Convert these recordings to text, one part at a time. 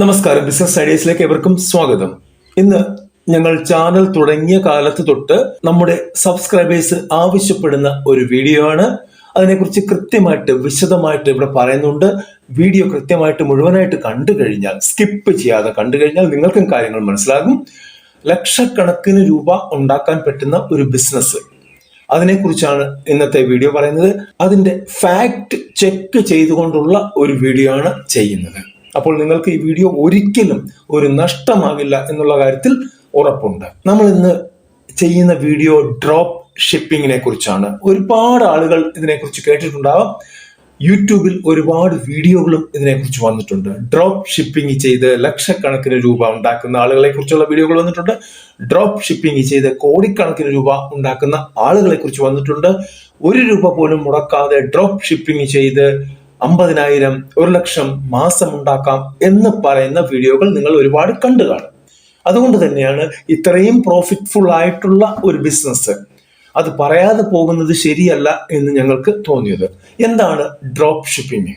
നമസ്കാരം, ബിസിനസ് ഐഡിയസിലേക്ക് എവർക്കും സ്വാഗതം. ഇന്ന് ഞങ്ങൾ ചാനൽ തുടങ്ങിയ കാലത്ത് തൊട്ട് നമ്മുടെ സബ്സ്ക്രൈബേഴ്സ് ആവശ്യപ്പെടുന്ന ഒരു വീഡിയോ ആണ്. അതിനെക്കുറിച്ച് കൃത്യമായിട്ട് വിശദമായിട്ട് ഇവിടെ പറയുന്നുണ്ട്. വീഡിയോ കൃത്യമായിട്ട് മുഴുവനായിട്ട് കണ്ടു കഴിഞ്ഞാൽ, സ്കിപ്പ് ചെയ്യാതെ കണ്ടു കഴിഞ്ഞാൽ നിങ്ങൾക്കും കാര്യങ്ങൾ മനസ്സിലാകും. ലക്ഷക്കണക്കിന് രൂപ ഉണ്ടാക്കാൻ പറ്റുന്ന ഒരു ബിസിനസ്, അതിനെക്കുറിച്ചാണ് ഇന്നത്തെ വീഡിയോ പറയുന്നത്. അതിന്റെ ഫാക്ട് ചെക്ക് ചെയ്തുകൊണ്ടുള്ള ഒരു വീഡിയോ ആണ് ചെയ്യുന്നത്. അപ്പോൾ നിങ്ങൾക്ക് ഈ വീഡിയോ ഒരിക്കലും ഒരു നഷ്ടമാകില്ല എന്നുള്ള കാര്യത്തിൽ ഉറപ്പുണ്ട്. നമ്മൾ ഇന്ന് ചെയ്യുന്ന വീഡിയോ ഡ്രോപ്പ് ഷിപ്പിങ്ങിനെ കുറിച്ചാണ്. ഒരുപാട് ആളുകൾ ഇതിനെക്കുറിച്ച് കേട്ടിട്ടുണ്ടാവാം. യൂട്യൂബിൽ ഒരുപാട് വീഡിയോകളും ഇതിനെക്കുറിച്ച് വന്നിട്ടുണ്ട്. ഡ്രോപ്പ് ഷിപ്പിംഗ് ചെയ്ത് ലക്ഷക്കണക്കിന് രൂപ ഉണ്ടാക്കുന്ന ആളുകളെ കുറിച്ചുള്ള വീഡിയോകൾ വന്നിട്ടുണ്ട്. ഡ്രോപ്പ് ഷിപ്പിംഗ് ചെയ്ത് കോടിക്കണക്കിന് രൂപ ഉണ്ടാക്കുന്ന ആളുകളെ കുറിച്ച് വന്നിട്ടുണ്ട്. 1 രൂപ പോലും മുടക്കാതെ ഡ്രോപ്പ് ഷിപ്പിംഗ് ചെയ്ത് 50,000, 1,00,000 മാസം ഉണ്ടാക്കാം എന്ന് പറയുന്ന വീഡിയോകൾ നിങ്ങൾ ഒരുപാട് കണ്ടു കാണും. അതുകൊണ്ട് തന്നെയാണ് ഇത്രയും പ്രോഫിറ്റ്ഫുൾ ആയിട്ടുള്ള ഒരു ബിസിനസ് അത് പറയാതെ പോകുന്നത് ശരിയല്ല എന്ന് ഞങ്ങൾക്ക് തോന്നിയത്. എന്താണ് ഡ്രോപ്പ് ഷിപ്പിംഗ്?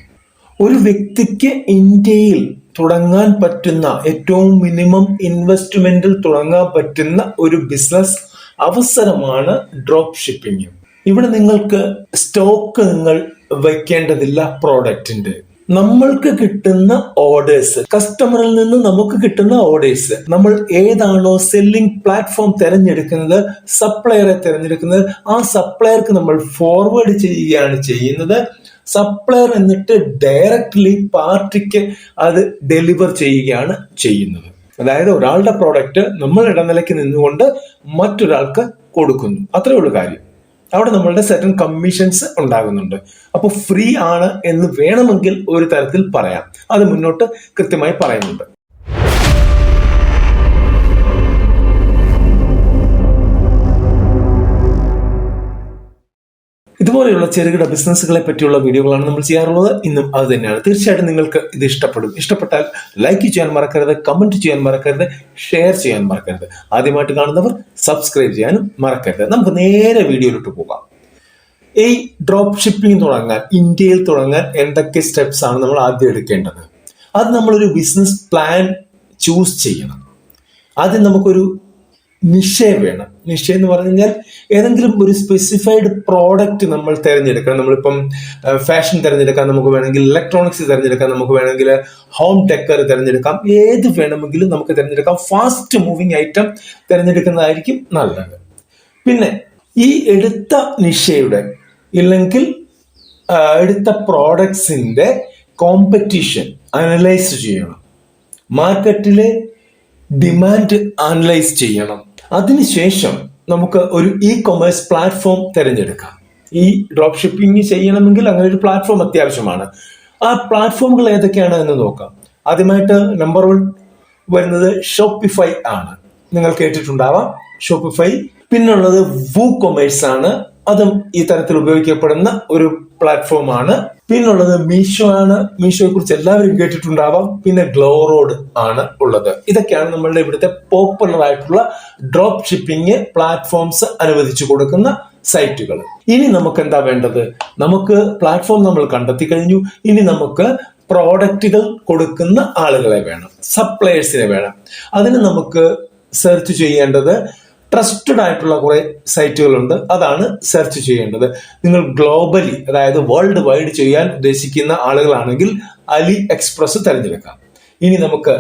ഒരു വ്യക്തിക്ക് ഇന്ത്യയിൽ തുടങ്ങാൻ പറ്റുന്ന ഏറ്റവും മിനിമം ഇൻവെസ്റ്റ്മെന്റിൽ തുടങ്ങാൻ പറ്റുന്ന ഒരു ബിസിനസ് അവസരമാണ് ഡ്രോപ്പ് ഷിപ്പിംഗ്. ഇവിടെ നിങ്ങൾക്ക് സ്റ്റോക്ക് നിങ്ങൾ വെക്കേണ്ടതില്ല. പ്രോഡക്റ്റിന്റെ നമ്മൾക്ക് കിട്ടുന്ന ഓർഡേഴ്സ്, കസ്റ്റമറിൽ നിന്ന് നമുക്ക് കിട്ടുന്ന ഓർഡേഴ്സ്, നമ്മൾ ഏതാണോ സെല്ലിംഗ് പ്ലാറ്റ്ഫോം തിരഞ്ഞെടുക്കുന്നത്, സപ്ലയറെ തിരഞ്ഞെടുക്കുന്നത്, ആ സപ്ലയർക്ക് നമ്മൾ ഫോർവേഡ് ചെയ്യുകയാണ് ചെയ്യുന്നത്. സപ്ലയർ എന്നിട്ട് ഡയറക്ട്ലി പാർട്ടിക്ക് അത് ഡെലിവർ ചെയ്യുകയാണ് ചെയ്യുന്നത്. അതായത് ഒരാളുടെ പ്രോഡക്റ്റ് നമ്മൾ ഇടനിലയ്ക്ക് നിന്നുകൊണ്ട് മറ്റൊരാൾക്ക് കൊടുക്കുന്നു. അത്രേ ഉള്ളൂ കാര്യം. അവിടെ നമ്മളുടെ സെർട്ടൻ കമ്മീഷൻസ് ഉണ്ടാകുന്നുണ്ട്. അപ്പോൾ ഫ്രീ ആണ് എന്ന് വേണമെങ്കിൽ ഒരു തരത്തിൽ പറയാം. അത് മുന്നോട്ട് കൃത്യമായി പറയുന്നുണ്ട്. ഇതുപോലെയുള്ള ചെറുകിട ബിസിനസ്സുകളെ പറ്റിയുള്ള വീഡിയോകളാണ് നമ്മൾ ചെയ്യാറുള്ളത്. ഇന്നും അത് തന്നെയാണ്. തീർച്ചയായിട്ടും നിങ്ങൾക്ക് ഇത് ഇഷ്ടപ്പെടും. ഇഷ്ടപ്പെട്ടാൽ ലൈക്ക് ചെയ്യാൻ മറക്കരുത്, കമന്റ് ചെയ്യാൻ മറക്കരുത്, ഷെയർ ചെയ്യാൻ മറക്കരുത്. ആദ്യമായിട്ട് കാണുന്നവർ സബ്സ്ക്രൈബ് ചെയ്യാനും മറക്കരുത്. നമുക്ക് നേരെ വീഡിയോയിലോട്ട് പോകാം. ഈ ഡ്രോപ്പ് ഷിപ്പിംഗ് തുടങ്ങാൻ, ഇന്ത്യയിൽ തുടങ്ങാൻ എന്തൊക്കെ സ്റ്റെപ്സ് ആണ് നമ്മൾ ആദ്യം എടുക്കേണ്ടത്? അത് നമ്മളൊരു ബിസിനസ് പ്ലാൻ ചൂസ് ചെയ്യണം. ആദ്യം നമുക്കൊരു നിശ്ചയം വേണം. നിശ്ചയം എന്ന് പറഞ്ഞു കഴിഞ്ഞാൽ ഏതെങ്കിലും ഒരു സ്പെസിഫൈഡ് പ്രോഡക്റ്റ് നമ്മൾ തിരഞ്ഞെടുക്കണം. നമ്മളിപ്പം ഫാഷൻ തിരഞ്ഞെടുക്കാം, നമുക്ക് വേണമെങ്കിൽ ഇലക്ട്രോണിക്സ് തിരഞ്ഞെടുക്കാം, നമുക്ക് വേണമെങ്കിൽ ഹോം ടെക്കർ തിരഞ്ഞെടുക്കാം. ഏത് വേണമെങ്കിലും നമുക്ക് തിരഞ്ഞെടുക്കാം. ഫാസ്റ്റ് മൂവിങ് ഐറ്റം തിരഞ്ഞെടുക്കുന്നതായിരിക്കും നല്ലത്. പിന്നെ ഈ എടുത്ത നിശ്ചയുടെ ഇല്ലെങ്കിൽ എടുത്ത പ്രോഡക്ട്സിന്റെ കോമ്പറ്റീഷൻ അനലൈസ് ചെയ്യണം. മാർക്കറ്റിലെ ഡിമാൻഡ് അനലൈസ് ചെയ്യണം. അതിനുശേഷം നമുക്ക് ഒരു കൊമേഴ്സ് പ്ലാറ്റ്ഫോം തിരഞ്ഞെടുക്കാം. ഈ ഡ്രോപ്പ് ഷിപ്പിംഗ് ചെയ്യണമെങ്കിൽ അങ്ങനെ ഒരു പ്ലാറ്റ്ഫോം അത്യാവശ്യമാണ്. ആ പ്ലാറ്റ്ഫോമുകൾ ഏതൊക്കെയാണ് എന്ന് നോക്കാം. ആദ്യമായിട്ട് നമ്പർ 1 വരുന്നത് ഷോപ്പിഫൈ ആണ്. നിങ്ങൾ കേട്ടിട്ടുണ്ടാവാം ഷോപ്പിഫൈ. പിന്നുള്ളത് വൂകൊമേഴ്സ് ആണ്. അതും ഈ തരത്തിൽ ഉപയോഗിക്കപ്പെടുന്ന ഒരു പ്ലാറ്റ്ഫോം ആണ്. പിന്നുള്ളത് മീഷോ ആണ്. മീഷോയെ കുറിച്ച് എല്ലാവരും കേട്ടിട്ടുണ്ടാവാം. പിന്നെ ഗ്ലോറോഡ് ആണ് ഉള്ളത്. ഇതൊക്കെയാണ് നമ്മളുടെ ഇവിടുത്തെ പോപ്പുലർ ആയിട്ടുള്ള ഡ്രോപ്പ് ഷിപ്പിംഗ് പ്ലാറ്റ്ഫോംസ് അനുവദിച്ചു കൊടുക്കുന്ന സൈറ്റുകൾ. ഇനി നമുക്ക് എന്താ വേണ്ടത്? നമുക്ക് പ്ലാറ്റ്ഫോം നമ്മൾ കണ്ടെത്തി കഴിഞ്ഞു. ഇനി നമുക്ക് പ്രോഡക്റ്റുകൾ കൊടുക്കുന്ന ആളുകളെ വേണം, സപ്ലയേഴ്സിനെ വേണം. അതിന് നമുക്ക് സെർച്ച് ചെയ്യേണ്ടത് ട്രസ്റ്റഡ് ആയിട്ടുള്ള കുറെ സൈറ്റുകളുണ്ട്. അതാണ് സെർച്ച് ചെയ്യേണ്ടത്. നിങ്ങൾ ഗ്ലോബലി, അതായത് വേൾഡ് വൈഡ് ചെയ്യാൻ ഉദ്ദേശിക്കുന്ന ആളുകളാണെങ്കിൽ അലി എക്സ്പ്രസ് തിരഞ്ഞെടുക്കാം. ഇനി നമുക്ക്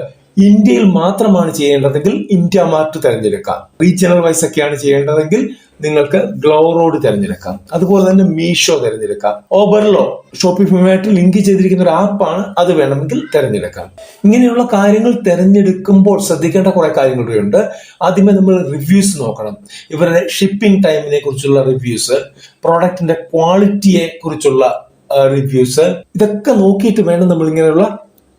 ഇന്ത്യയിൽ മാത്രമാണ് ചെയ്യേണ്ടതെങ്കിൽ ഇന്ത്യ മാർട്ട് തിരഞ്ഞെടുക്കാം. റീജിയണൽ വൈസ് ഒക്കെയാണ് ചെയ്യേണ്ടതെങ്കിൽ നിങ്ങൾക്ക് ഗ്ലോറോഡ് തിരഞ്ഞെടുക്കാം. അതുപോലെ തന്നെ മീഷോ തിരഞ്ഞെടുക്കാം. ഓബർലോ ഷോപ്പിഫൈയുമായിട്ട് ലിങ്ക് ചെയ്തിരിക്കുന്ന ഒരു ആപ്പാണ്, അത് വേണമെങ്കിൽ തിരഞ്ഞെടുക്കാം. ഇങ്ങനെയുള്ള കാര്യങ്ങൾ തിരഞ്ഞെടുക്കുമ്പോൾ ശ്രദ്ധിക്കേണ്ട കുറെ കാര്യങ്ങളുണ്ട്. ആദ്യമേ നമ്മൾ റിവ്യൂസ് നോക്കണം. ഇവരുടെ ഷിപ്പിംഗ് ടൈമിനെ കുറിച്ചുള്ള റിവ്യൂസ്, പ്രോഡക്റ്റിന്റെ ക്വാളിറ്റിയെ കുറിച്ചുള്ള റിവ്യൂസ്, ഇതൊക്കെ നോക്കിയിട്ട് വേണം നമ്മൾ ഇങ്ങനെയുള്ള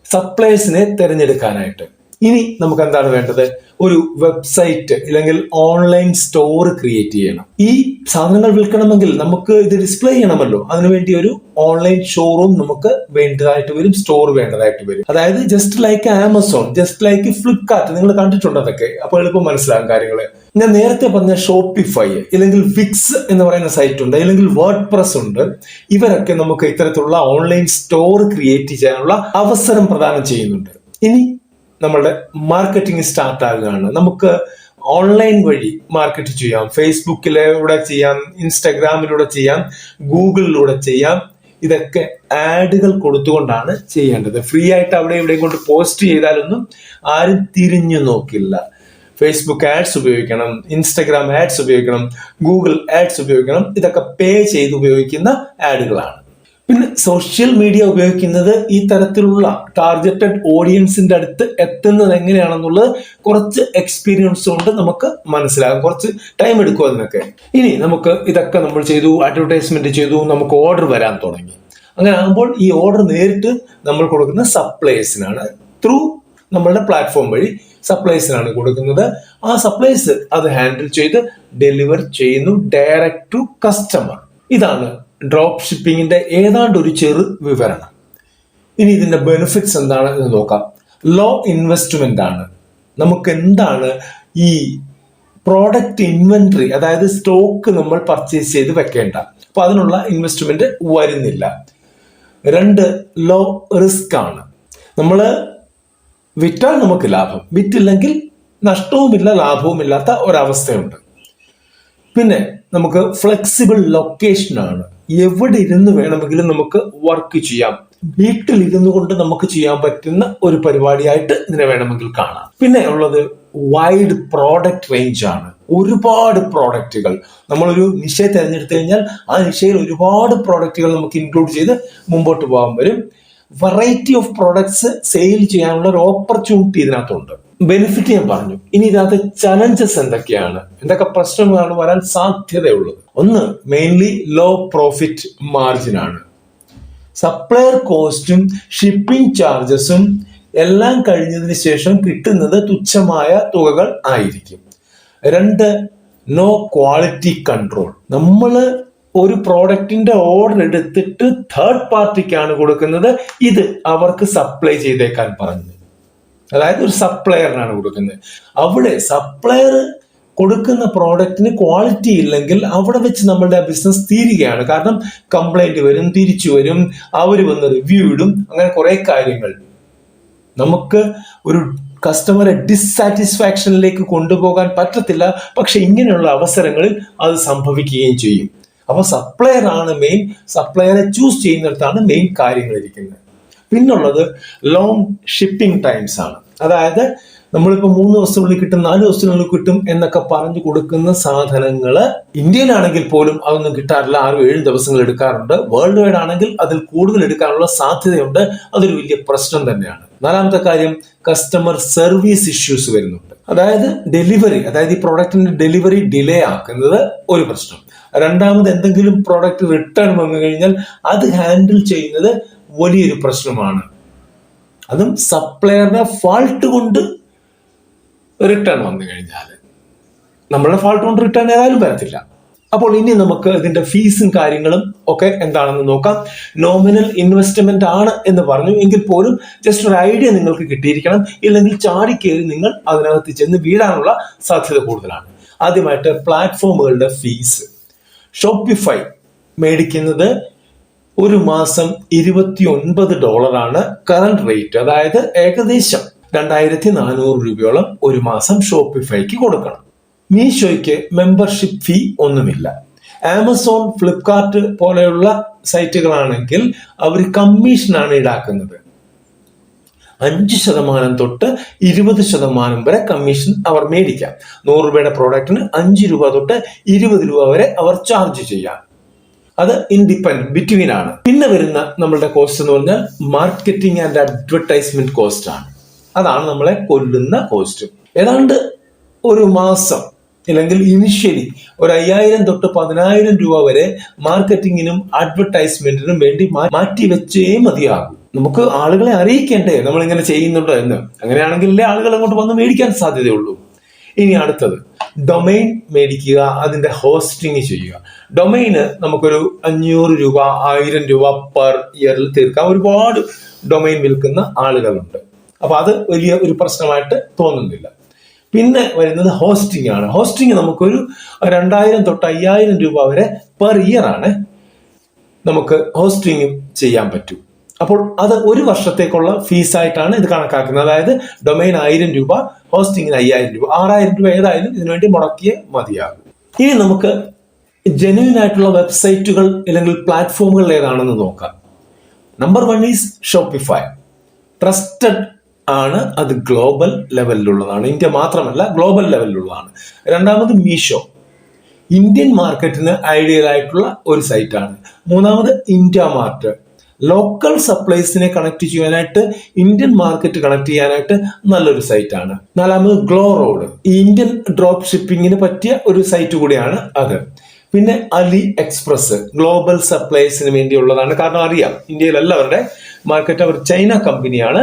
സപ്ലൈസിനെ തിരഞ്ഞെടുക്കാനായിട്ട്. ഇനി നമുക്ക് എന്താണ് വേണ്ടത്? ഒരു വെബ്സൈറ്റ് അല്ലെങ്കിൽ ഓൺലൈൻ സ്റ്റോർ ക്രിയേറ്റ് ചെയ്യണം. ഈ സാധനങ്ങൾ വിൽക്കണമെങ്കിൽ നമുക്ക് ഇത് ഡിസ്പ്ലേ ചെയ്യണമല്ലോ. അതിനുവേണ്ടി ഒരു ഓൺലൈൻ ഷോറൂം നമുക്ക് വേണ്ടതായിട്ട് വരും, സ്റ്റോർ വേണ്ടതായിട്ട് വരും. അതായത് just like Amazon, just like Flipkart. നിങ്ങൾ കണ്ടിട്ടുണ്ട് അതൊക്കെ. അപ്പോൾ എളുപ്പം മനസ്സിലാകും കാര്യങ്ങള്. ഞാൻ നേരത്തെ പറഞ്ഞ ഷോപ്പിഫൈ അല്ലെങ്കിൽ വിക്സ് എന്ന് പറയുന്ന സൈറ്റ് ഉണ്ട്, അല്ലെങ്കിൽ വേർഡ് പ്രസ് ഉണ്ട്. ഇവരൊക്കെ നമുക്ക് ഇത്തരത്തിലുള്ള ഓൺലൈൻ സ്റ്റോർ ക്രിയേറ്റ് ചെയ്യാനുള്ള അവസരം പ്രദാനം ചെയ്യുന്നുണ്ട്. ഇനി നമ്മളുടെ മാർക്കറ്റിംഗ് സ്റ്റാർട്ട് ആകുകയാണ്. നമുക്ക് ഓൺലൈൻ വഴി മാർക്കറ്റ് ചെയ്യാം, ഫേസ്ബുക്കിലൂടെ ചെയ്യാം, ഇൻസ്റ്റഗ്രാമിലൂടെ ചെയ്യാം, ഗൂഗിളിലൂടെ ചെയ്യാം. ഇതൊക്കെ ആഡുകൾ കൊടുത്തുകൊണ്ടാണ് ചെയ്യേണ്ടത്. ഫ്രീ ആയിട്ട് അവിടെ ഇവിടെയും കൊണ്ട് പോസ്റ്റ് ചെയ്താലൊന്നും ആരും തിരിഞ്ഞു നോക്കില്ല. ഫേസ്ബുക്ക് ആഡ്സ് ഉപയോഗിക്കണം, ഇൻസ്റ്റഗ്രാം ആഡ്സ് ഉപയോഗിക്കണം, ഗൂഗിൾ ആഡ്സ് ഉപയോഗിക്കണം. ഇതൊക്കെ പേ ചെയ്ത് ഉപയോഗിക്കുന്ന ആഡുകളാണ്. പിന്നെ സോഷ്യൽ മീഡിയ ഉപയോഗിക്കുന്നത് ഈ തരത്തിലുള്ള ടാർഗറ്റഡ് ഓഡിയൻസിന്റെ അടുത്ത് എത്തുന്നത് എങ്ങനെയാണെന്നുള്ളത് കുറച്ച് എക്സ്പീരിയൻസ് കൊണ്ട് നമുക്ക് മനസ്സിലാകും. കുറച്ച് ടൈം എടുക്കും അതിനൊക്കെ. ഇനി നമുക്ക് ഇതൊക്കെ നമ്മൾ ചെയ്തു, അഡ്വർടൈസ്മെന്റ് ചെയ്തു, നമുക്ക് ഓർഡർ വരാൻ തുടങ്ങി. അങ്ങനെ ആകുമ്പോൾ ഈ ഓർഡർ നേരിട്ട് നമ്മൾ കൊടുക്കുന്ന സപ്ലൈസിനാണ്. ത്രൂ നമ്മളുടെ പ്ലാറ്റ്ഫോം വഴി സപ്ലൈസിനാണ് കൊടുക്കുന്നത്. ആ സപ്ലൈസ് അത് ഹാൻഡിൽ ചെയ്ത് ഡെലിവർ ചെയ്യുന്നു ഡയറക്റ്റ് ടു കസ്റ്റമർ. ഇതാണ് ഡ്രോപ്പ് ഷിപ്പിങ്ങിന്റെ ഏതാണ്ട് ഒരു ചെറു വിവരണം. ഇനി ഇതിന്റെ ബെനിഫിറ്റ്സ് എന്താണ് എന്ന് നോക്കാം. ലോ ഇൻവെസ്റ്റ്മെന്റ് ആണ്. നമുക്ക് എന്താണ് ഈ പ്രോഡക്റ്റ് ഇൻവെന്ററി, അതായത് സ്റ്റോക്ക് നമ്മൾ പർച്ചേസ് ചെയ്ത് വെക്കേണ്ട, അപ്പൊ അതിനുള്ള ഇൻവെസ്റ്റ്മെന്റ് വരുന്നില്ല. 2, ലോ റിസ്ക് ആണ്. നമ്മള് വിറ്റാൽ നമുക്ക് ലാഭം, വിറ്റില്ലെങ്കിൽ നഷ്ടവുമില്ല ലാഭവുമില്ലാത്ത ഒരവസ്ഥയുണ്ട്. പിന്നെ നമുക്ക് ഫ്ലെക്സിബിൾ ലൊക്കേഷൻ ആണ്. എവിടെ ഇരുന്ന് വേണമെങ്കിലും നമുക്ക് വർക്ക് ചെയ്യാം. വീട്ടിലിരുന്നു കൊണ്ട് നമുക്ക് ചെയ്യാൻ പറ്റുന്ന ഒരു പരിപാടിയായിട്ട് ഇതിനെ വേണമെങ്കിൽ കാണാം. പിന്നെ ഉള്ളത് വൈഡ് പ്രോഡക്റ്റ് റേഞ്ച് ആണ്. ഒരുപാട് പ്രോഡക്റ്റുകൾ, നമ്മളൊരു നിശയെ തിരഞ്ഞെടുത്തു കഴിഞ്ഞാൽ ആ നിശയിൽ ഒരുപാട് പ്രോഡക്റ്റുകൾ നമുക്ക് ഇൻക്ലൂഡ് ചെയ്ത് മുമ്പോട്ട് പോകാൻ വരും. വെറൈറ്റി ഓഫ് പ്രോഡക്ട്സ് സെയിൽ ചെയ്യാനുള്ള ഒരു ഓപ്പർച്യൂണിറ്റി ഇതിനകത്തുണ്ട്. ബെനിഫിറ്റ് ഞാൻ പറഞ്ഞു. ഇനി ഇതിനകത്ത് ചലഞ്ചസ് എന്തൊക്കെയാണ്, എന്തൊക്കെ പ്രശ്നങ്ങളാണ് വരാൻ സാധ്യതയുള്ളത്? ഒന്ന്, മെയിൻലി ലോ പ്രോഫിറ്റ് മാർജിൻ ആണ്. സപ്ലയർ കോസ്റ്റും ഷിപ്പിംഗ് ചാർജസും എല്ലാം കഴിഞ്ഞതിന് ശേഷം കിട്ടുന്നത് തുച്ഛമായ തുകകൾ ആയിരിക്കും. 2, നോ ക്വാളിറ്റി കൺട്രോൾ. നമ്മള് ഒരു പ്രോഡക്റ്റിന്റെ ഓർഡർ എടുത്തിട്ട് തേർഡ് പാർട്ടിക്കാണ് കൊടുക്കുന്നത്. ഇത് അവർക്ക് സപ്ലൈ ചെയ്തേക്കാൻ പറഞ്ഞു, അതായത് ഒരു സപ്ലയറിനാണ് കൊടുക്കുന്നത്. അവിടെ സപ്ലയർ കൊടുക്കുന്ന പ്രോഡക്റ്റിന് ക്വാളിറ്റി ഇല്ലെങ്കിൽ അവിടെ വെച്ച് നമ്മളുടെ ബിസിനസ് തീരുകയാണ്. കാരണം കംപ്ലൈന്റ് വരും, തിരിച്ചു വരും, അവർ വന്ന് റിവ്യൂ ഇടും, അങ്ങനെ കുറെ കാര്യങ്ങൾ. നമുക്ക് ഒരു കസ്റ്റമറെ ഡിസ്സാറ്റിസ്ഫാക്ഷനിലേക്ക് കൊണ്ടുപോകാൻ പറ്റത്തില്ല. പക്ഷെ ഇങ്ങനെയുള്ള അവസരങ്ങളിൽ അത് സംഭവിക്കുകയും ചെയ്യും. അപ്പൊ സപ്ലയർ ആണ് മെയിൻ. സപ്ലയറെ ചൂസ് ചെയ്യുന്നിടത്താണ് മെയിൻ കാര്യങ്ങൾ ഇരിക്കുന്നത്. പിന്നുള്ളത് ലോങ് ഷിപ്പിംഗ് ടൈംസ് ആണ്. അതായത് നമ്മളിപ്പോ 3 ദിവസത്തിനുള്ളിൽ കിട്ടും, 4 ദിവസത്തിനുള്ളിൽ കിട്ടും എന്നൊക്കെ പറഞ്ഞു കൊടുക്കുന്ന സാധനങ്ങള് ഇന്ത്യയിലാണെങ്കിൽ പോലും അതൊന്നും കിട്ടാറില്ല. 6-7 ദിവസങ്ങൾ എടുക്കാറുണ്ട്. വേൾഡ് വൈഡ് ആണെങ്കിൽ അതിൽ കൂടുതൽ എടുക്കാനുള്ള സാധ്യതയുണ്ട്. അതൊരു വലിയ പ്രശ്നം തന്നെയാണ്. 4ാമത്തെ കാര്യം, കസ്റ്റമർ സർവീസ് ഇഷ്യൂസ് വരുന്നുണ്ട്. അതായത് ഡെലിവറി, അതായത് ഈ പ്രോഡക്റ്റിന്റെ ഡെലിവറി ഡിലേ ആക്കുന്നത് ഒരു പ്രശ്നം. 2ാമത്, എന്തെങ്കിലും പ്രോഡക്റ്റ് റിട്ടേൺ വന്നു കഴിഞ്ഞാൽ അത് ഹാൻഡിൽ ചെയ്യുന്നത് വലിയൊരു പ്രശ്നമാണ്. അതും സപ്ലയറുടെ ഫാൾട്ട് കൊണ്ട് റിട്ടേൺ വന്നു കഴിഞ്ഞാൽ, നമ്മളുടെ ഫാൾട്ട് കൊണ്ട് റിട്ടേൺ ഏതായാലും വരത്തില്ല. അപ്പോൾ ഇനി നമുക്ക് ഇതിന്റെ ഫീസും കാര്യങ്ങളും ഒക്കെ എന്താണെന്ന് നോക്കാം. നോമിനൽ ഇൻവെസ്റ്റ്മെന്റ് ആണ് എന്ന് പറഞ്ഞു, എങ്കിൽ പോലും ജസ്റ്റ് ഒരു ഐഡിയ നിങ്ങൾക്ക് കിട്ടിയിരിക്കണം. ഇല്ലെങ്കിൽ ചാടിക്കേറി നിങ്ങൾ അതിനകത്ത് ചെന്ന് വീഴാനുള്ള സാധ്യത കൂടുതലാണ്. ആദ്യമായിട്ട് പ്ലാറ്റ്ഫോമുകളുടെ ഫീസ്. ഷോപ്പിഫൈ മേടിക്കുന്നത് ഒരു മാസം $29 കറന്റ് റേറ്റ്. അതായത് ഏകദേശം 2400 രൂപയോളം ഒരു മാസം ഷോപ്പിഫൈക്ക് കൊടുക്കണം. മീഷോയ്ക്ക് മെമ്പർഷിപ്പ് ഫീ ഒന്നുമില്ല. ആമസോൺ, ഫ്ലിപ്കാർട്ട് പോലെയുള്ള സൈറ്റുകളാണെങ്കിൽ അവർ കമ്മീഷനാണ് ഈടാക്കുന്നത്. 5% തൊട്ട് 20% വരെ കമ്മീഷൻ അവർ മേടിക്കാം. 100 രൂപയുടെ പ്രോഡക്റ്റിന് 5 രൂപ തൊട്ട് 20 രൂപ വരെ അവർ ചാർജ് ചെയ്യാം. അത് ഇൻഡിപെൻഡന്റ് ബിറ്റ്വീൻ ആണ്. പിന്നെ വരുന്ന നമ്മളുടെ കോസ്റ്റ് എന്ന് പറഞ്ഞാൽ മാർക്കറ്റിംഗ് ആൻഡ് അഡ്വർടൈസ്മെന്റ് കോസ്റ്റ് ആണ്. അതാണ് നമ്മളെ കൊല്ലുന്ന കോസ്റ്റ്. ഏതാണ്ട് ഒരു മാസം അല്ലെങ്കിൽ ഇനിഷ്യലി ഒരു 5000 തൊട്ട് 10000 രൂപ വരെ മാർക്കറ്റിങ്ങിനും അഡ്വർടൈസ്മെന്റിനും വേണ്ടി മാറ്റി വെച്ചേ മതിയാകും. നമുക്ക് ആളുകളെ അറിയിക്കേണ്ടേ നമ്മൾ ഇങ്ങനെ ചെയ്യുന്നുണ്ടോ എന്ന്. അങ്ങനെയാണെങ്കിലേ ആളുകൾ അങ്ങോട്ട് വന്ന് മേടിക്കാൻ സാധ്യതയുള്ളൂ. ഇനി അടുത്തത് ഡൊമൈൻ മേടിക്കുക, അതിന്റെ ഹോസ്റ്റിംഗ് ചെയ്യുക. ഡൊമൈന് നമുക്കൊരു 500 രൂപ 1000 രൂപ പെർ ഇയറിൽ തീർക്കാം. ഒരുപാട് ഡൊമൈൻ വിൽക്കുന്ന ആളുകളുണ്ട്. അപ്പൊ അത് വലിയ ഒരു പ്രശ്നമായിട്ട് തോന്നുന്നില്ല. പിന്നെ വരുന്നത് ഹോസ്റ്റിംഗ് ആണ്. ഹോസ്റ്റിംഗ് നമുക്കൊരു 2000 തൊട്ട് 5000 രൂപ വരെ പെർ ഇയർ ആണ് നമുക്ക് ഹോസ്റ്റിംഗ് ചെയ്യാൻ പറ്റും. അപ്പോൾ അത് ഒരു വർഷത്തേക്കുള്ള ഫീസായിട്ടാണ് ഇത് കണക്കാക്കുന്നത്. അതായത് ഡൊമൈൻ 1000 രൂപ, ഹോസ്റ്റിങ്ങിന് 5000 രൂപ, 6000 രൂപ ഏതായാലും ഇതിനുവേണ്ടി മുടക്കിയേ മതിയാകും. ഇനി നമുക്ക് ജെന്യുവൻ ആയിട്ടുള്ള വെബ്സൈറ്റുകൾ അല്ലെങ്കിൽ പ്ലാറ്റ്ഫോമുകൾ ഏതാണെന്ന് നോക്കാം. Number 1 is Shopify. ട്രസ്റ്റഡ് ആണ്, അത് ഗ്ലോബൽ ലെവലിലുള്ളതാണ്, ഇന്ത്യ മാത്രമല്ല ഗ്ലോബൽ ലെവലിലുള്ളതാണ്. രണ്ടാമത് മീഷോ, ഇന്ത്യൻ മാർക്കറ്റിന് ഐഡിയൽ ആയിട്ടുള്ള ഒരു സൈറ്റാണ്. മൂന്നാമത് ഇന്ത്യ മാർട്ട്, ലോക്കൽ സപ്ലൈസിനെ കണക്ട് ചെയ്യാനായിട്ട്, ഇന്ത്യൻ മാർക്കറ്റ് കണക്ട് ചെയ്യാനായിട്ട് നല്ലൊരു സൈറ്റാണ്. നാലാമത് ഗ്ലോ റോഡ്, ഇന്ത്യൻ ഡ്രോപ്പ് ഷിപ്പിങ്ങിന് പറ്റിയ ഒരു സൈറ്റ് കൂടിയാണ് അത്. പിന്നെ അലി എക്സ്പ്രസ്, ഗ്ലോബൽ സപ്ലൈസിന് വേണ്ടിയുള്ളതാണ്. കാരണം അറിയാം, ഇന്ത്യയിൽ എല്ലാവരുടെ മാർക്കറ്റ് അവർ ചൈന കമ്പനിയാണ്.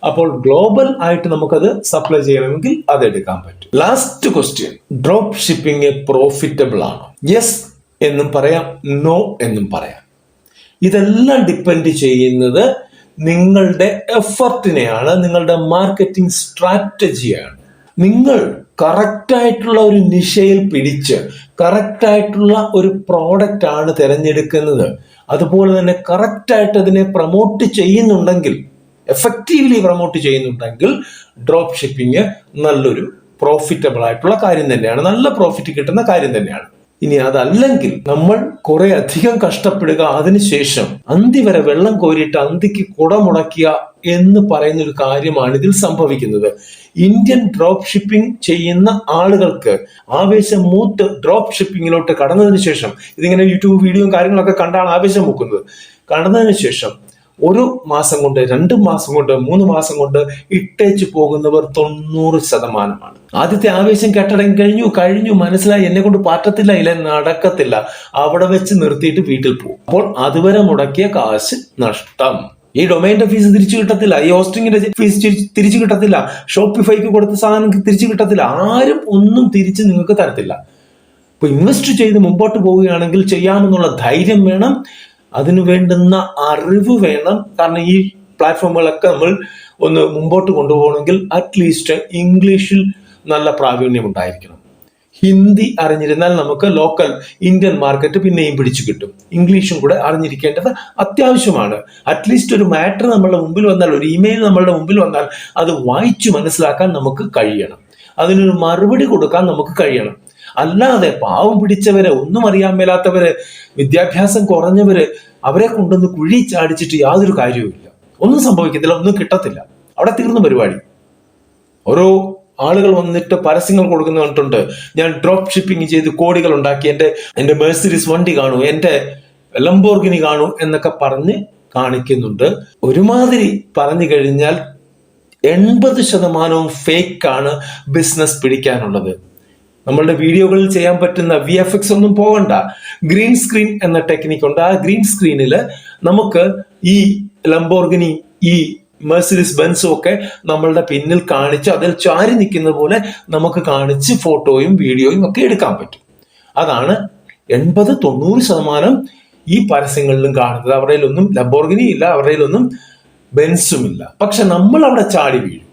അപ്പോൾ ഗ്ലോബൽ ആയിട്ട് നമുക്കത് സപ്ലൈ ചെയ്യണമെങ്കിൽ അത് എടുക്കാൻ പറ്റും. Last question, drop shipping profitable ആണോ? യെസ് എന്നും പറയാം, നോ എന്നും പറയാം. ഇതെല്ലാം ഡിപ്പെൻഡ് ചെയ്യുന്നത് നിങ്ങളുടെ എഫർട്ടിനെയാണ്, നിങ്ങളുടെ മാർക്കറ്റിംഗ് സ്ട്രാറ്റജിയാണ്. നിങ്ങൾ കറക്റ്റ് ആയിട്ടുള്ള ഒരു നിശയിൽ പിടിച്ച് കറക്റ്റ് ആയിട്ടുള്ള ഒരു പ്രോഡക്റ്റ് ആണ് തിരഞ്ഞെടുക്കുന്നത്, അതുപോലെ തന്നെ കറക്റ്റ് ആയിട്ട് അതിനെ പ്രൊമോട്ട് ചെയ്യുന്നുണ്ടെങ്കിൽ, എഫക്റ്റീവ്ലി പ്രൊമോട്ട് ചെയ്യുന്നുണ്ടെങ്കിൽ ഡ്രോപ്പ് ഷിപ്പിംഗ് നല്ലൊരു പ്രോഫിറ്റബിൾ ആയിട്ടുള്ള കാര്യം തന്നെയാണ്, നല്ല പ്രോഫിറ്റ് കിട്ടുന്ന കാര്യം തന്നെയാണ്. ഇനി അതല്ലെങ്കിൽ നമ്മൾ കുറെ അധികം കഷ്ടപ്പെടുക, അതിനുശേഷം അന്തി വരെ വെള്ളം കോരിയിട്ട് അന്തിക്ക് കുടമുടക്കുക എന്ന് പറയുന്ന ഒരു കാര്യമാണ് ഇതിൽ സംഭവിക്കുന്നത്. ഇന്ത്യൻ ഡ്രോപ്പ് ഷിപ്പിംഗ് ചെയ്യുന്ന ആളുകൾക്ക് ആവേശം മൂത്ത് ഡ്രോപ്പ് ഷിപ്പിങ്ങിലോട്ട് കടന്നതിന് ശേഷം, ഇതിങ്ങനെ യൂട്യൂബ് വീഡിയോയും കാര്യങ്ങളൊക്കെ കണ്ടാണ് ആവേശം മൂക്കുന്നത്, കടന്നതിന് ശേഷം 1 മാസം കൊണ്ട്, 2 മാസം കൊണ്ട്, 3 മാസം കൊണ്ട് ഇട്ടേച്ച് പോകുന്നവർ 90%. ആദ്യത്തെ ആവേശം കെട്ടടങ്ങി കഴിഞ്ഞു മനസ്സിലായി, എന്നെ കൊണ്ട് പറ്റത്തില്ല, ഇല്ല നടക്കത്തില്ല, അവിടെ വെച്ച് നിർത്തിയിട്ട് വീട്ടിൽ പോകും. അപ്പോൾ അതുവരെ മുടക്കിയ കാശ് നഷ്ടം. ഈ ഡൊമൈൻ്റെ ഫീസ് തിരിച്ചു കിട്ടത്തില്ല, ഈ ഹോസ്റ്റിങ്ങിന്റെ ഫീസ് തിരിച്ചു കിട്ടത്തില്ല, ഷോപ്പിഫൈക്ക് കൊടുത്ത സാധനം തിരിച്ചു കിട്ടത്തില്ല, ആരും ഒന്നും തിരിച്ച് നിങ്ങൾക്ക് തരത്തില്ല. ഇപ്പൊ ഇൻവെസ്റ്റ് ചെയ്ത് മുമ്പോട്ട് പോവുകയാണെങ്കിൽ ചെയ്യാമെന്നുള്ള ധൈര്യം വേണം, അതിനു വേണ്ടുന്ന അറിവ് വേണം. കാരണം ഈ പ്ലാറ്റ്ഫോമുകളൊക്കെ നമ്മൾ ഒന്ന് മുമ്പോട്ട് കൊണ്ടുപോകണമെങ്കിൽ അറ്റ്ലീസ്റ്റ് ഇംഗ്ലീഷിൽ നല്ല പ്രാവീണ്യം ഉണ്ടായിരിക്കണം. ഹിന്ദി അറിഞ്ഞിരുന്നാൽ നമുക്ക് ലോക്കൽ ഇന്ത്യൻ മാർക്കറ്റ് പിന്നെയും പിടിച്ചു കിട്ടും. ഇംഗ്ലീഷും കൂടെ അറിഞ്ഞിരിക്കേണ്ടത് അത്യാവശ്യമാണ്. അറ്റ്ലീസ്റ്റ് ഒരു മാറ്റർ നമ്മളുടെ മുമ്പിൽ വന്നാൽ, ഒരു ഇമെയിൽ നമ്മളുടെ മുമ്പിൽ വന്നാൽ അത് വായിച്ചു മനസ്സിലാക്കാൻ നമുക്ക് കഴിയണം, അതിനൊരു മറുപടി കൊടുക്കാൻ നമുക്ക് കഴിയണം. അല്ലാതെ പാവം പിടിച്ചവരെ, ഒന്നും അറിയാൻ മേലാത്തവര്, വിദ്യാഭ്യാസം കുറഞ്ഞവര്, അവരെ കൊണ്ടൊന്ന് കുഴി ചാടിച്ചിട്ട് യാതൊരു കാര്യവുമില്ല. ഒന്നും സംഭവിക്കത്തില്ല, ഒന്നും കിട്ടത്തില്ല, അവിടെ തീർന്ന പരിപാടി. ഓരോ ആളുകൾ വന്നിട്ട് പരസ്യങ്ങൾ കൊടുക്കുന്ന കണ്ടിട്ടുണ്ട്, ഞാൻ ഡ്രോപ്പ് ഷിപ്പിംഗ് ചെയ്ത് കോടികൾ ഉണ്ടാക്കി, എന്റെ മെഴ്സിഡീസ് വണ്ടി കാണൂ, എന്റെ ലംബോർഗിനി കാണൂ എന്നൊക്കെ പറഞ്ഞ് കാണിക്കുന്നുണ്ട്. ഒരുമാതിരി പറഞ്ഞു കഴിഞ്ഞാൽ 80% ഫേക്കാണ് ബിസിനസ് പിടിക്കാനുള്ളത്. നമ്മളുടെ വീഡിയോകളിൽ ചെയ്യാൻ പറ്റുന്ന VFX ഒന്നും പോകണ്ട, ഗ്രീൻ സ്ക്രീൻ എന്ന ടെക്നിക്ക് ഉണ്ട്. ആ ഗ്രീൻ സ്ക്രീനിൽ നമുക്ക് ഈ ലംബോർഗിനി, ഈ മെഴ്സിഡീസ് ബെൻസും ഒക്കെ നമ്മളുടെ പിന്നിൽ കാണിച്ച് അതിൽ ചാരി നിൽക്കുന്ന പോലെ നമുക്ക് കാണിച്ച് ഫോട്ടോയും വീഡിയോയും ഒക്കെ എടുക്കാൻ പറ്റും. അതാണ് 80-90% ഈ പരസ്യങ്ങളിലും കാണുന്നത്. അവരുടെയിലൊന്നും ലംബോർഗിനി ഇല്ല, അവരുടെയിലൊന്നും ബെൻസും ഇല്ല. പക്ഷെ നമ്മൾ അവിടെ ചാടി വീഴും.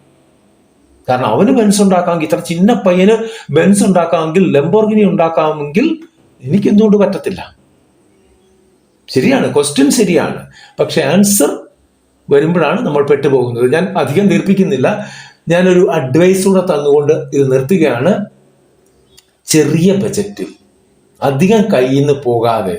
കാരണം അവന് ബെൻസ് ഉണ്ടാക്കാമെങ്കിൽ, ഇത്ര ചിന്ന പയ്യന് ബെൻസ് ഉണ്ടാക്കാമെങ്കിൽ, ലംബോർഗിനി ഉണ്ടാക്കാമെങ്കിൽ എനിക്ക് എന്തുകൊണ്ട് പറ്റത്തില്ല? ശരിയാണ്, ക്വസ്റ്റ്യൻ ശരിയാണ്, പക്ഷെ ആൻസർ വരുമ്പോഴാണ് നമ്മൾ പെട്ടുപോകുന്നത്. ഞാൻ അധികം ദീർഘിക്കുന്നില്ല, ഞാനൊരു അഡ്വൈസ് കൂടെ തന്നുകൊണ്ട് ഇത് നിർത്തുകയാണ്. ചെറിയ ബജറ്റിൽ, അധികം കയ്യിൽ നിന്ന് പോകാതെ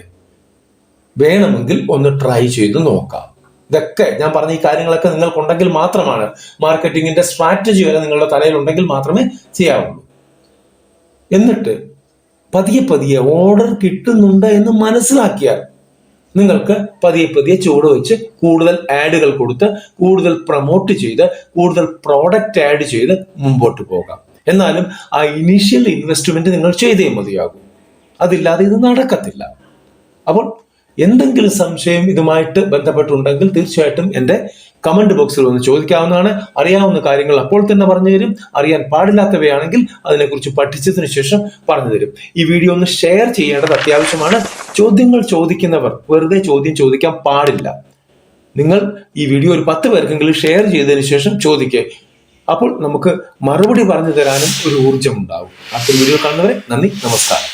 വേണമെങ്കിൽ ഒന്ന് ട്രൈ ചെയ്ത് നോക്കാം. ഇതൊക്കെ ഞാൻ പറഞ്ഞ ഈ കാര്യങ്ങളൊക്കെ നിങ്ങൾക്കുണ്ടെങ്കിൽ മാത്രമാണ്, മാർക്കറ്റിങ്ങിന്റെ സ്ട്രാറ്റജി വരെ നിങ്ങളുടെ തലയിലുണ്ടെങ്കിൽ മാത്രമേ ചെയ്യാവുള്ളൂ. എന്നിട്ട് പതിയെ ഓർഡർ കിട്ടുന്നുണ്ട് എന്ന് മനസ്സിലാക്കിയാൽ നിങ്ങൾക്ക് പതിയെ ചുവട് വെച്ച് കൂടുതൽ ആഡുകൾ കൊടുത്ത്, കൂടുതൽ പ്രൊമോട്ട് ചെയ്ത്, കൂടുതൽ പ്രോഡക്റ്റ് ആഡ് ചെയ്ത് മുമ്പോട്ട് പോകാം. എന്നാലും ആ ഇനീഷ്യൽ ഇൻവെസ്റ്റ്മെന്റ് നിങ്ങൾ ചെയ്തേ മതിയാകും, അതില്ലാതെ ഇത് നടക്കത്തില്ല. അപ്പോൾ എന്തെങ്കിലും സംശയം ഇതുമായിട്ട് ബന്ധപ്പെട്ടുണ്ടെങ്കിൽ തീർച്ചയായിട്ടും എൻ്റെ കമന്റ് ബോക്സിൽ ഒന്ന് ചോദിക്കാവുന്നതാണ്. അറിയാവുന്ന കാര്യങ്ങൾ അപ്പോൾ തന്നെ പറഞ്ഞു തരും, അറിയാൻ പാടില്ലാത്തവയാണെങ്കിൽ അതിനെക്കുറിച്ച് പഠിച്ചതിന് ശേഷം പറഞ്ഞു തരും. ഈ വീഡിയോ ഒന്ന് ഷെയർ ചെയ്യേണ്ടത് അത്യാവശ്യമാണ്. ചോദ്യങ്ങൾ ചോദിക്കുന്നവർ വെറുതെ ചോദ്യം ചോദിക്കാൻ പാടില്ല. നിങ്ങൾ ഈ വീഡിയോ ഒരു 10 പേർക്കെങ്കിലും ഷെയർ ചെയ്തതിന് ശേഷം ചോദിക്കുക. അപ്പോൾ നമുക്ക് മറുപടി പറഞ്ഞു തരാനും ഒരു ഊർജ്ജം ഉണ്ടാവും. അടുത്ത വീഡിയോ കാണുന്നവരെ നന്ദി, നമസ്കാരം.